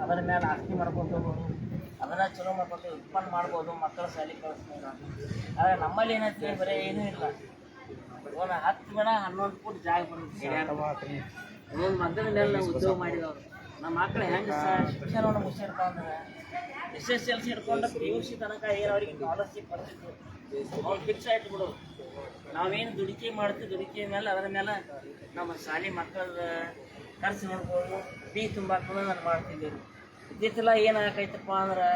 ಅದರ ಮೇಲೆ ಆಸ್ತಿ ಮಾಡ್ಕೊಂಡು ಹೋಗ್ಬೋದು, ಅದನ್ನು ಚಲೋ ಮಾಡ್ಕೊಂಡು ಉತ್ಪನ್ನ ಮಾಡ್ಬೋದು, ಮಕ್ಕಳ ಶಾಲೆ ಕಳಿಸ್ಬೋದು. ಆದರೆ ನಮ್ಮಲ್ಲಿ ಏನೈತಿ ಬರೀ ಏನೂ ಇಲ್ಲ. ಒಂದು 10 ಬೇಡ 11 ಫುಟ್ ಜಾಗ ಬಂದಿತ್ತು. ಒಂದು ಮಗನ ಮೇಲೆ ನಾವು ಉದ್ಯೋಗ ಮಾಡಿದವರು ನಮ್ಮ ಮಕ್ಕಳು ಹೆಂಗೆ ಶಿಕ್ಷಣವನ್ನು ಮುಗಿಸಿರ್ತಾವಂದ್ರೆ SSLC ಹಿಡ್ಕೊಂಡು PUC ತನಕ ಏನು ಅವ್ರಿಗೆ ಸ್ಕಾಲರ್ಶಿಪ್ ಬರ್ತಿತ್ತು. ಅವ್ರು ಫಿಕ್ಸ್ ಆಯ್ತು ಬಿಡು, ನಾವೇನು ದುಡಿಕೆ ಮಾಡ್ತೀವಿ, ದುಡಿಕೆ ಮೇಲೆ ಅದರ ಮೇಲೆ ನಮ್ಮ ಶಾಲೆ ಮಕ್ಕಳ ಖರ್ಚು ನೋಡ್ಬೋದು, ಫೀಸ್ ತುಂಬಾಕೊಂಡು ನಾನು ಮಾಡ್ತಿದ್ದೀವಿ. ಇದ್ದಿದ್ದೆಲ್ಲ ಏನಾಗೈತಪ್ಪ ಅಂದ್ರೆ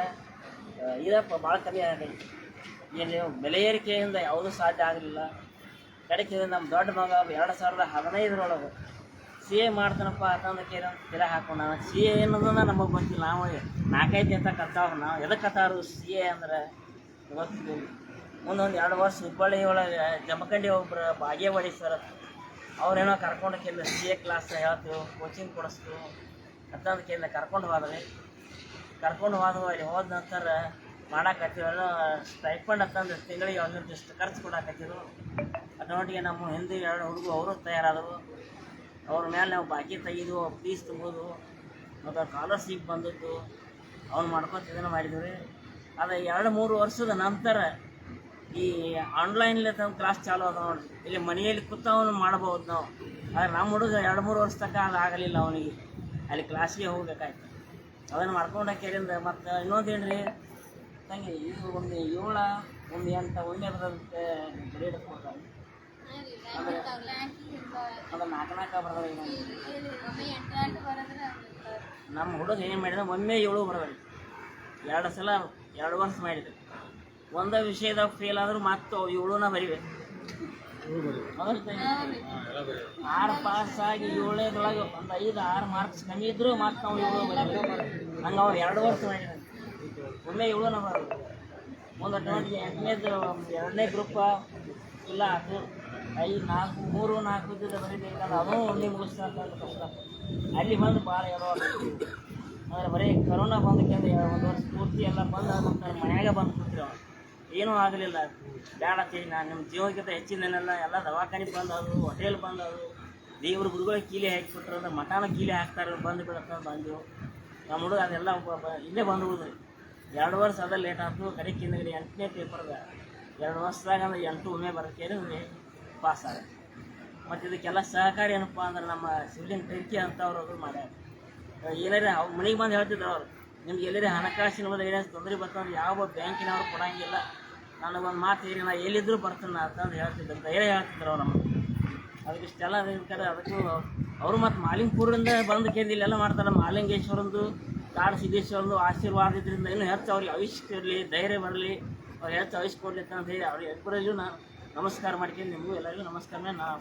ಇದಪ್ಪ ಭಾಳ ಕಮ್ಮಿ ಆಗೈತಿ. ಏನು ಬೆಲೆ ಏರಿಕೆಯಿಂದ ಯಾವುದೂ ಸಾಧ್ಯ ಆಗಲಿಲ್ಲ. ಕಡೆಗೆ ನಮ್ಮ ದೊಡ್ಡ ಮಗ 2015 CA ಮಾಡ್ತಾನಪ್ಪ ಅಂತಂದು ಕೆಲ ಹಾಕೊಂಡು ನಾನು CA ಏನದನ್ನ ನಮಗೆ ಗೊತ್ತಿಲ್ಲ. ನಾವು 4-5 ಅಂತ ಕತ್ತಾವ, ನಾವು ಎದಕ್ಕೆ ಕತ್ತಾರು CA ಅಂದ್ರೆ ಗೊತ್ತಿಲ್ಲ. ಮುಂದೊಂದು 2 ವರ್ಷ ಹುಬ್ಬಳ್ಳಿ ಒಳಗೆ ಜಮಖಂಡಿ ಒಬ್ಬರು ಬಾಗೇವಾಡಿ ಸರ್ ಅವ್ರೇನೋ ಕರ್ಕೊಂಡು CA ಕ್ಲಾಸ್ ಹೇಳ್ತು, ಕೋಚಿಂಗ್ ಕೊಡಿಸ್ತು ಅಂತಂದು ಕರ್ಕೊಂಡು ಹೋದ್ರಿ. ಕರ್ಕೊಂಡು ಅಲ್ಲಿ ಹೋದ ನಂತರ ಮಾಡಾಕತ್ತೀವೋ ಸ್ಟೈಫಂಡ್ ಅಂತಂದ್ರೆ ತಿಂಗಳಿಗೆ ಒಂದಿಷ್ಟು ಖರ್ಚು ಕೊಡಾಕತ್ತಿದ್ರು. ಅದರೊಟ್ಟಿಗೆ ನಮ್ಮ ಹಿಂದೆ 2 ಹುಡುಗರು ಅವರು ತಯಾರಾದರು. ಅವ್ರ ಮೇಲೆ ನಾವು ಬಾಕಿ ತೆಗೆದು ಫೀಸ್ ತುಂಬೋದು ಮತ್ತು ಸ್ಕಾಲರ್ಶಿಪ್ ಬಂದದ್ದು ಅವ್ನು ಮಾಡ್ಕೊತ ಇದನ್ನು ಮಾಡಿದ್ವಿ. ಅದು 2-3 ವರ್ಷದ ನಂತರ ಈ ಆನ್ಲೈನಲ್ಲಿ ತಂದು ಕ್ಲಾಸ್ ಚಾಲು ಅದ ನೋಡ್ರಿ. ಇಲ್ಲಿ ಮನೆಯಲ್ಲಿ ಕೂತವನು ಮಾಡ್ಬೋದು ನಾವು. ಆದರೆ ನಮ್ಮ ಹುಡುಗ 2-3 ವರ್ಷ ತನಕ ಅದು ಆಗಲಿಲ್ಲ. ಅವನಿಗೆ ಅಲ್ಲಿ ಕ್ಲಾಸಿಗೆ ಹೋಗ್ಬೇಕಾಯ್ತು. ಅದನ್ನು ಮಾಡ್ಕೊಂಡು ಕೇಳಿಂದ ಮತ್ತು ಇನ್ನೊಂದೇನು ರೀ ತಂಗಿ, ಇದು ಒಂದು 7, ಒಂದು 8 ಒಳ್ಳೆ ಬರೋದಕ್ಕೆ ಗ್ರೇಡ್ ಕೊಡ್ತಾರೆ. ಅಂದರೆ ಅದು 4 ಬರೋದ್ರೆ ನಮ್ಮ ಹುಡುಗ ಏನು ಮಾಡಿದ ಒಮ್ಮೆ 7 ಬರೋದ್ರಿ. 2 ಸಲ 2 ವರ್ಷ ಮಾಡಿದ್ರು. ಒಂದೇ ವಿಷಯದಾಗ ಫೇಲ್ ಆದರೂ ಮತ್ತು 7ನ ಬರಿಬೇಕು. 6 ಪಾಸ್ ಆಗಿ 7ನೇದ್ರೊಳಗೆ ಒಂದು 5-6 ಮಾರ್ಕ್ಸ್ ಕಮ್ಮಿ ಇದ್ದರೂ ಮತ್ತು ನಾವು 7 ಬರೀಬೇಕು. ಹಂಗೆ ಅವ್ರು 2 ವರ್ಷ ಮಾಡಿದ್ರು. ಒಮ್ಮೆ 7ನ ಬರೋದು. ಒಂದು 8ನೇದು 2ನೇ ಗ್ರೂಪ ಇಲ್ಲ, ಅದು 3-4 ಇದ್ದಿದ್ದು ಬರೀಬೇಕಂದ್ರೆ ಅದೂ ಒಮ್ಮೆ ಮುಗಿಸ್ತಂತ ಕಷ್ಟ. ಅಲ್ಲಿ ಬಂದು ಭಾಳ ಆದರೆ ಬರೀ ಕರೋನಾ ಬಂದಕ್ಕೆ 1 ವರ್ಷ ಪೂರ್ತಿ ಎಲ್ಲ ಬಂದು ಮತ್ತು ಮನ್ಯಾಗ ಬಂದು ಕೂತಿರೋ ಏನೂ ಆಗಲಿಲ್ಲ. ಬೇಡ ಅಂತೀವಿ, ನಾನು ನಿಮ್ಮ ಜೀವಕ್ಕಿಂತ ಹೆಚ್ಚಿನೇನೆಲ್ಲ ಎಲ್ಲ ದವಾಖಾನೆ ಬಂದವು, ಹೋಟೆಲ್ ಬಂದವು, ದೇವ್ರ ಗುರುಗಳಿಗೆ ಕೀಲಿ ಹಾಕಿಬಿಟ್ರು ಅಂದ್ರೆ ಮಠನ ಕೀಲಿ ಹಾಕ್ತಾರೆ ಬಂದು ಬಿಡುತ್ತೆ ಬಂದೆವು. ನಮ್ಮ ಹುಡುಗ ಅದೆಲ್ಲ ಇಲ್ಲೇ ಬಂದು ಹೋದ್ರಿ. 2 ವರ್ಷ ಅದ ಲೇಟ್ ಆಯ್ತು. ಕಡೆಗೆ 8ನೇ ಪೇಪರ್ದ 2 ವರ್ಷದಾಗ ಅಂದ್ರೆ 8 ಒಮ್ಮೆ ಬರೋಕೆ ಪಾಸ್ ಆಗ. ಮತ್ತು ಇದಕ್ಕೆಲ್ಲ ಸಹಕಾರಿ ಏನಪ್ಪ ಅಂದ್ರೆ ನಮ್ಮ ಸಿಬ್ಲಿಂಗ್ ಟರ್ಕಿ ಅಂತವ್ರು ಅದು ಮಾಡ್ಯಾರ. ಏನಾರ ಅವ್ರು ಮನೆಗೆ ಬಂದು ಹೇಳ್ತಿದ್ರು ಅವ್ರು, ನಿಮ್ಗೆ ಎಲ್ಲೇ ಹಣಕಾಸಿನ ಏನಾದ್ರು ತೊಂದರೆ ಬರ್ತಂದ್ರೆ ಯಾವ ಬ್ಯಾಂಕಿನವ್ರು ಕೊಡೋಂಗಿಲ್ಲ, ನನಗೊಂದು ಮಾತು ಹೇಳಿ ನಾ ಎಲ್ಲಿದ್ದರೂ ಬರ್ತೀನಿ ಅಂತಂದು ಹೇಳ್ತಿದ್ರು, ಧೈರ್ಯ ಹೇಳ್ತಿದ್ರು ಅವ್ರು ನಮಗೆ. ಅದಕ್ಕೆ ಇಷ್ಟೆಲ್ಲ ಇರ್ತಾರೆ. ಅದಕ್ಕೂ ಅವರು ಮತ್ತು ಮಾಲಿಂಗಪುರದಿಂದ ಬಂದು ಇಲ್ಲೆಲ್ಲ ಮಾಡ್ತಾರೆ. ಮಾಲಿಂಗೇಶ್ವರಂದು ಕಾಡು ಸಿದ್ದೇಶ್ವರಂದು ಆಶೀರ್ವಾದ ಇದರಿಂದ ಇನ್ನೂ ಹೆಚ್ಚು ಅವ್ರಿಗೆ ಆಯುಷ್ಯ ಇರಲಿ, ಧೈರ್ಯ ಬರಲಿ, ಅವ್ರು ಹೆಚ್ಚು ಆಯುಷ್ಯ ಕೊಡಲಿ ಅಂತ ಹೇಳಿ ಅವ್ರಿಗೆ ಇಬ್ಬರಿಗೂ ನಾನು ನಮಸ್ಕಾರ ಮಾಡ್ಕೊಂಡು ನಿಮಗೂ ಎಲ್ಲರಿಗೂ ನಮಸ್ಕಾರ. ನಾನು